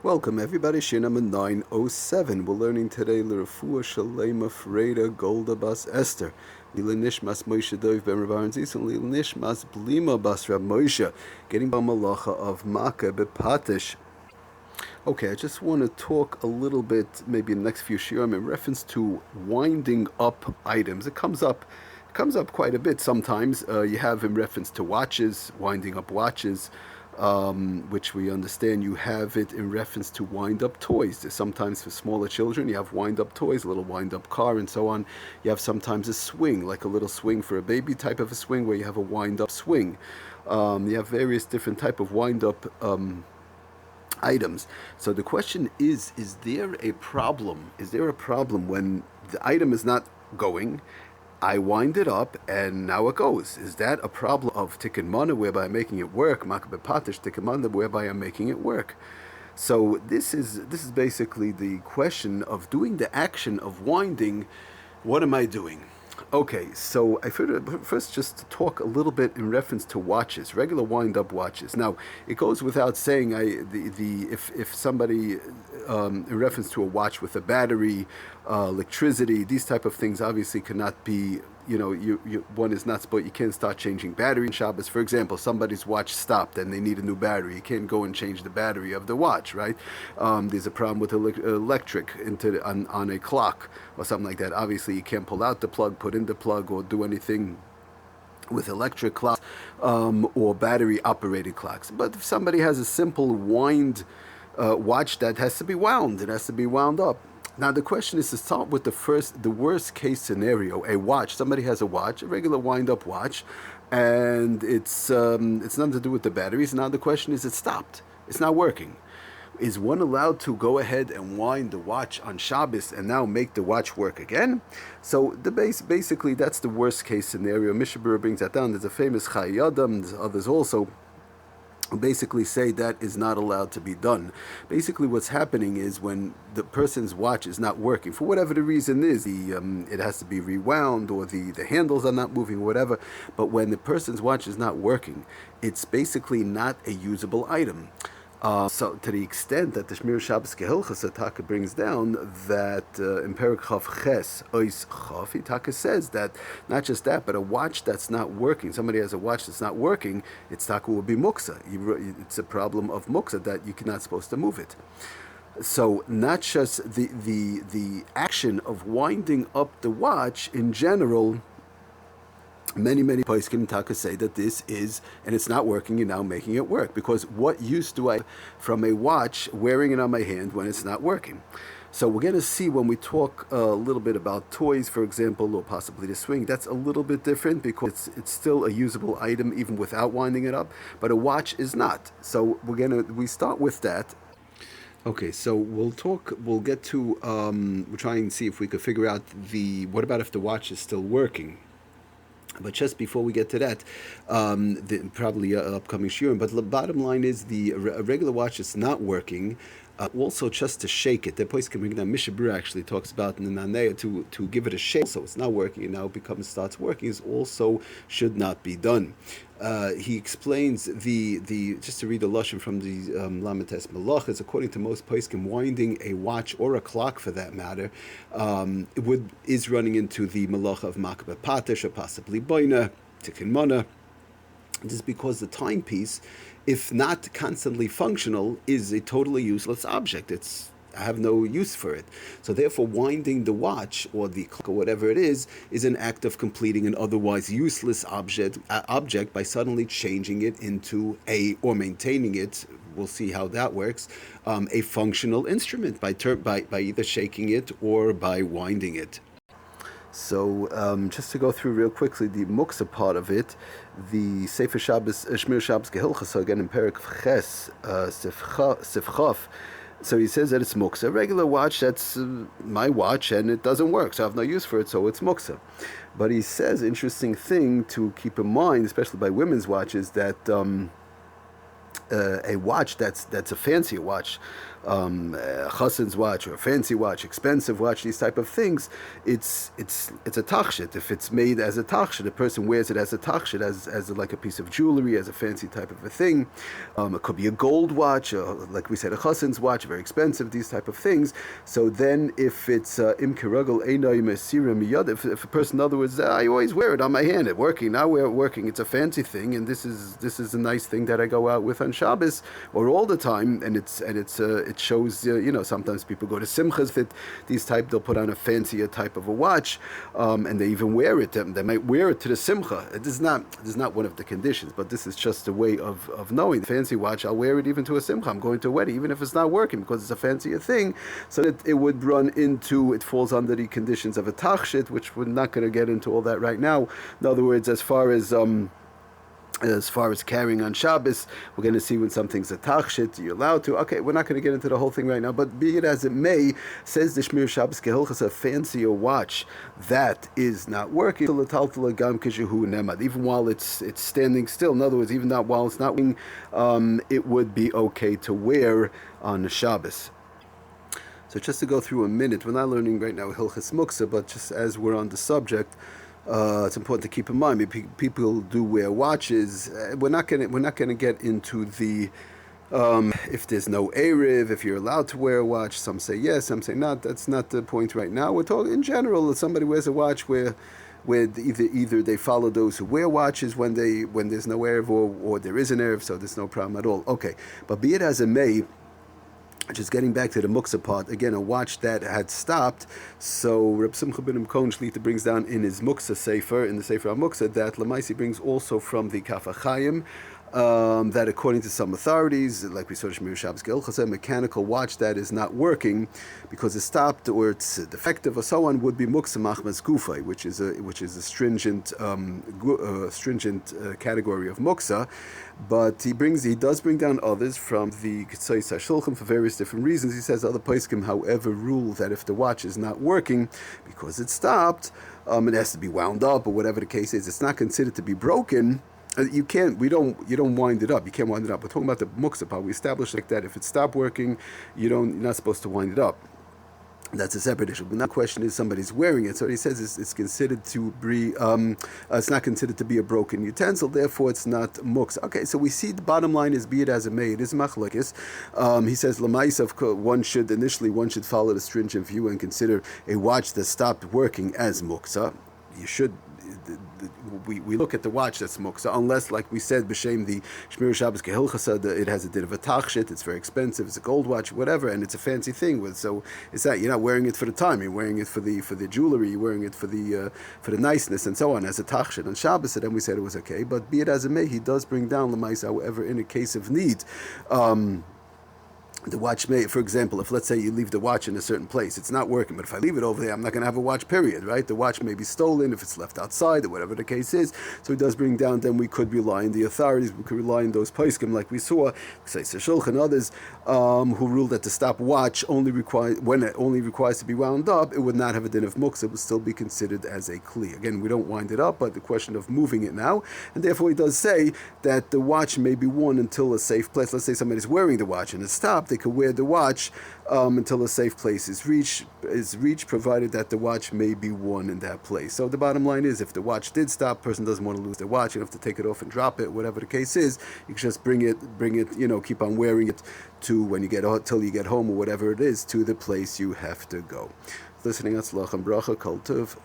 Welcome everybody, Shir number 907. We're learning today L'Refuah Shalema Freda Golda Bas Esther, Lila Nishmas Moshe Dov Ben Rav Aaron Zis, and Lila Nishmas Blima Bas Rab Moshe, getting by Malacha of MAKEH B'PATISH. Okay, I just want to talk a little bit, maybe in the next few shiurim, in reference to winding up items. It comes up quite a bit sometimes. You have in reference to watches, winding up watches, which we understand. You have it in reference to wind-up toys. Sometimes for smaller children, you have wind-up toys, a little wind-up car, and so on. You have sometimes a swing, like a little swing for a baby type of a swing, where you have a wind-up swing. You have various different type of wind-up items. So the question is there a problem? Is there a problem when the item is not going? I wind it up and now it goes. Is that a problem of tikkun mana, whereby I'm making it work? MAKEH B'PATISH tikkun mana, whereby I'm making it work. So this is basically the question of doing the action of winding. What am I doing? Okay, so I first just to talk a little bit in reference to watches, regular wind-up watches. Now, it goes without saying, if somebody, in reference to a watch with a battery, electricity, these type of things obviously cannot be, one is not supposed, you can't start changing battery in Shabbos. For example, somebody's watch stopped and they need a new battery. You can't go and change the battery of the watch, right? There's a problem with electric on a clock or something like that. Obviously, you can't pull out the plug, put in the plug, or do anything with electric clocks or battery operated clocks. But if somebody has a simple watch that has to be wound, it has to be wound up. Now the question is to start with the worst case scenario. A watch, somebody has a watch, a regular wind-up watch, and it's nothing to do with the batteries. Now the question is, it stopped. It's not working. Is one allowed to go ahead and wind the watch on Shabbos and now make the watch work again? So basically that's the worst case scenario. Mishabura brings that down. There's a famous Chayadam, there's others also, basically say that is not allowed to be done. Basically what's happening is when the person's watch is not working, for whatever the reason is, it has to be rewound, or the handles are not moving, or whatever, but when the person's watch is not working, it's basically not a usable item. So to the extent that the Shmir Shabbos HILCHOS Taka brings down that in Perek Chav Ches Ois Chav, Taka says that not just that, but a watch that's not working. Somebody has a watch that's not working. Its Taka will be muksa. It's a problem of muksa that you're not supposed to move it. So not just the action of winding up the watch in general. Many poskim taka say that this is, and it's not working, you're now making it work. Because what use do I from a watch wearing it on my hand when it's not working? So we're going to see when we talk a little bit about toys, for example, or possibly the swing, that's a little bit different because it's still a usable item even without winding it up, but a watch is not. So we start with that. Okay, so we'll get to, we'll try and see if we could figure out what about if the watch is still working? But just before we get to that, probably upcoming shiurim, but the bottom line is a regular watch is not working. Also, just to shake it, the Mishabura actually talks about in the Nanea to give it a shake. So it's not working, and now it starts working. Is also should not be done. He explains just to read the lashon from the Lamites Malachas. According to most poskim, winding a watch or a clock, for that matter, is running into the malacha of MAKEH B'PATISH or possibly boina tikkun mana. This is because the timepiece, if not constantly functional, is a totally useless object. I have no use for it. So therefore, winding the watch or the clock or whatever it is an act of completing an otherwise useless object by suddenly changing it into or maintaining it. We'll see how that works. A functional instrument by either shaking it or by winding it. So just to go through real quickly the muksa part of it, the Sefer Shabbos, Shmir Shabbos HILCHOS, so again in Perek Ches Sifchaf, so he says that it's muksa. A regular watch, that's my watch, and it doesn't work, so I have no use for it, so it's muksa. But he says, interesting thing to keep in mind, especially by women's watches, that a watch that's a fancy watch, chassan's watch or a fancy watch, expensive watch, these type of things, it's a tachshit. If it's made as a tachshit, the person wears it as a tachshit, as like a piece of jewelry, as a fancy type of a thing. It could be a gold watch, like we said, a chassan's watch, very expensive, these type of things. So then if it's im kiragel einay mesira miyad, if a person, in other words, I always wear it on my hand at working, now we're working, it's a fancy thing, and this is a nice thing that I go out with on Shabbos or all the time, and it shows, sometimes people go to simchas with these type, they'll put on a fancier type of a watch, and they even wear it. They might wear it to the simcha. It is not one of the conditions, but this is just a way of knowing. The fancy watch, I'll wear it even to a simcha. I'm going to a wedding, even if it's not working, because it's a fancier thing. So that it would it falls under the conditions of a tachshit, which we're not going to get into all that right now. In other words, as far as carrying on Shabbos, we're going to see when something's a tachshit, you're allowed to. Okay, we're not going to get into the whole thing right now, but be it as it may, says the Shmir Shabbos HILCHOS, a fancier watch that is not working, even while it's standing still. In other words, even not while it's not working, it would be okay to wear on Shabbos. So just to go through a minute, we're not learning right now Hilchos Muksa, but just as we're on the subject, it's important to keep in mind. People do wear watches. We're not gonna get into the if there's no Erev, if you're allowed to wear a watch. Some say yes, some say not. That's not the point right now. We're talking in general. If somebody wears a watch where either they follow those who wear watches when there's no Erev, or there is an Erev, so there's no problem at all. Okay, but be it as it may. Just getting back to the muksa part, again, a watch that had stopped. So Reb Simcha ben Imkon Shlita brings down in his muksa sefer, in the sefer HaMuksa, that Lamaisi brings also from the Kaf HaChaim, that according to some authorities, like we saw Shmir Shabbos HILCHOS, a mechanical watch that is not working because it stopped or it's defective or so on would be muksa machmas gufay, which is a stringent category of muksa. But he does bring down others from the Ketzos HaShulchan for various different reasons. He says other poskim, however, rule that if the watch is not working because it stopped, it has to be wound up or whatever the case is. It's not considered to be broken. You don't wind it up. You can't wind it up. We're talking about the muksa part. We established like that. If it stopped working, you're not supposed to wind it up. That's a separate issue. But now the question is somebody's wearing it. So he says it's considered to be, it's not considered to be a broken utensil, therefore it's not muksa. Okay, so we see the bottom line is, be it as it may, it is machlokes. He says, Lamaisa, one should follow the stringent view and consider a watch that stopped working as muksa. You should. We look at the watch that's muksa, unless, like we said, b'shem the Shmir Shabbos HILCHOS, it has a bit of a tachshit, it's very expensive, it's a gold watch, whatever, and it's a fancy thing. So it's that you're not wearing it for the time, you're wearing it for the jewelry, you're wearing it for the niceness and so on as a tachshit on Shabbos. And then we said it was okay. But be it as it may, he does bring down l'maisa, however, in a case of need. The watch may, for example, if let's say you leave the watch in a certain place, it's not working, but if I leave it over there, I'm not going to have a watch, period, right? The watch may be stolen if it's left outside or whatever the case is. So it does bring down, then we could rely on the authorities, we could rely on those poskim like we saw, say Shulchan and others, who ruled that the stopwatch only requires to be wound up, it would not have a din of muksa, it would still be considered as a kli. Again, we don't wind it up, but the question of moving it now, and therefore he does say that the watch may be worn until a safe place. Let's say somebody's wearing the watch and it's stopped, they could wear the watch until a safe place is reached, provided that the watch may be worn in that place. So the bottom line is, if the watch did stop, person doesn't want to lose their watch, you don't have to take it off and drop it, whatever the case is, you can just bring it, keep on wearing it to when you get till you get home or whatever it is, to the place you have to go. Listening, atzlach and bracha, kol tov.